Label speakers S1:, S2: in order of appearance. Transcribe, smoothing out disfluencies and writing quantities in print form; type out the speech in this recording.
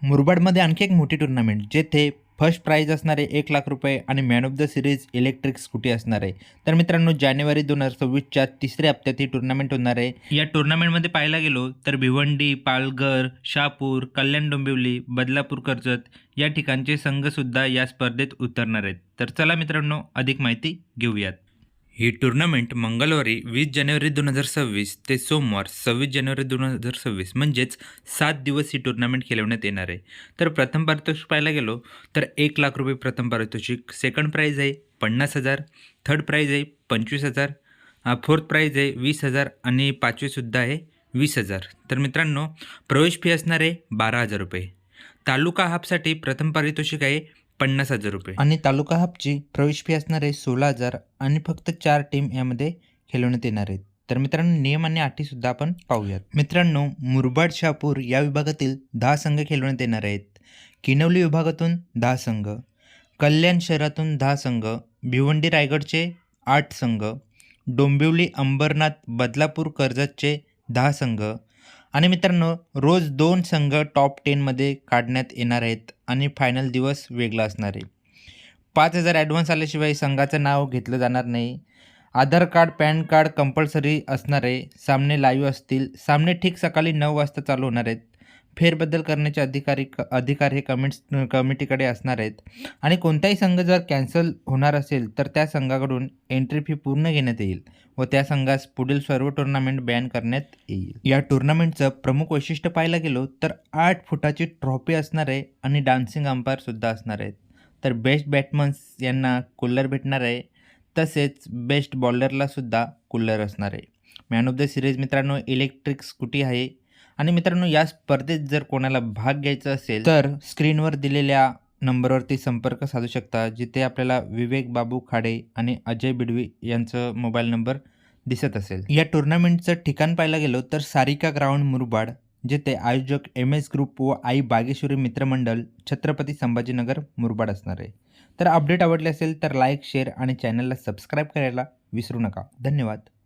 S1: मुरबाडमध्ये आणखी एक मोठी टुर्नामेंट जेथे फर्स्ट प्राइज असणारे 1,00,000 रुपये आणि man of the series electric scooty असणार आहे. तर मित्रांनो, जानेवारी 2026च्या तिसऱ्या हप्त्यात ही टुर्नामेंट होणार आहे. या टुर्नामेंटमध्ये पाहायला गेलो तर भिवंडी, पालघर, शहापूर, कल्याण डोंबिवली, बदलापूर, कर्जत या ठिकाणचे संघसुद्धा या स्पर्धेत उतरणार आहेत. तर चला मित्रांनो, अधिक माहिती घेऊयात. ही टुर्नामेंट मंगळवारी 20 जानेवारी 2026 ते सोमवार 26 जानेवारी 2026 म्हणजेच 7 दिवस ही टुर्नामेंट खेळवण्यात येणार आहे. तर प्रथम पारितोषिक पाहायला गेलो तर 1,00,000 रुपये प्रथम पारितोषिक, सेकंड प्राईज आहे 50,000, थर्ड प्राईज आहे 25,000, फोर्थ प्राईज आहे 20,000 आणि पाचवीसुद्धा आहे 20,000. तर मित्रांनो, प्रवेश फी असणार आहे 12,000 रुपये. तालुका हाफसाठी प्रथम पारितोषिक आहे 50,000 रुपये आणि तालुका हाफची प्रवेश फी असणार आहे 16,000 आणि फक्त 4 टीम यामध्ये खेळवण्यात येणार आहेत. तर मित्रांनो, नियम आणि अटीसुद्धा आपण पाहूयात. मित्रांनो, मुरबाड, शहापूर या विभागातील 10 संघ खेळवण्यात येणार आहेत. किनवली विभागातून 10 संघ, कल्याण शहरातून 10 संघ, भिवंडी रायगडचे 8 संघ, डोंबिवली, अंबरनाथ, बदलापूर, कर्जतचे 10 संघ आणि मित्रांनो, रोज 2 संघ टॉप 10मध्ये काढण्यात येणार आहेत आणि फायनल दिवस वेगळा असणार आहे. 5,000 ॲडव्हान्स आल्याशिवाय संघाचं नाव घेतलं जाणार नाही. आधार कार्ड, पॅन कार्ड कंपल्सरी असणार आहे. सामने लाईव्ह असतील. सामने ठीक सकाळी 9 वाजता चालू होणार आहेत. फेरबदल करण्याचे अधिकार हे कमिटीकडे असणार आहेत आणि कोणताही संघ जर कॅन्सल होणार असेल तर त्या संघाकडून एंट्री फी पूर्ण घेण्यात येईल व त्या संघास पुढील सर्व टुर्नामेंट बॅन करण्यात येईल. या टुर्नामेंटचं प्रमुख वैशिष्ट्य पाहायला गेलो तर 8 फुटाची ट्रॉफी असणार आहे आणि डान्सिंग अंपायरसुद्धा असणार आहेत. तर बेस्ट बॅट्समन्स यांना कूलर भेटणार आहे. तसेच बेस्ट बॉलरलासुद्धा कूलर असणार आहे. मॅन ऑफ द सिरीज मित्रांनो इलेक्ट्रिक स्कूटी आहे. आणि मित्रांनो, या स्पर्धेत जर कोणाला भाग घ्यायचा असेल तर स्क्रीनवर दिलेल्या नंबरवरती संपर्क साधू शकता, जिथे आपल्याला विवेक बाबू खाडे आणि अजय बिडवी यांचं मोबाईल नंबर दिसत असेल. या टुर्नामेंटचं ठिकाण पाहायला गेलो तर सारिका ग्राउंड मुरबाड, जिथे आयोजक MS ग्रुप व आई बागेश्वरी मित्रमंडळ, छत्रपती संभाजीनगर, मुरबाड असणार आहे. तर अपडेट आवडले असेल तर लाईक, शेअर आणि चॅनलला सबस्क्राईब करायला विसरू नका. धन्यवाद.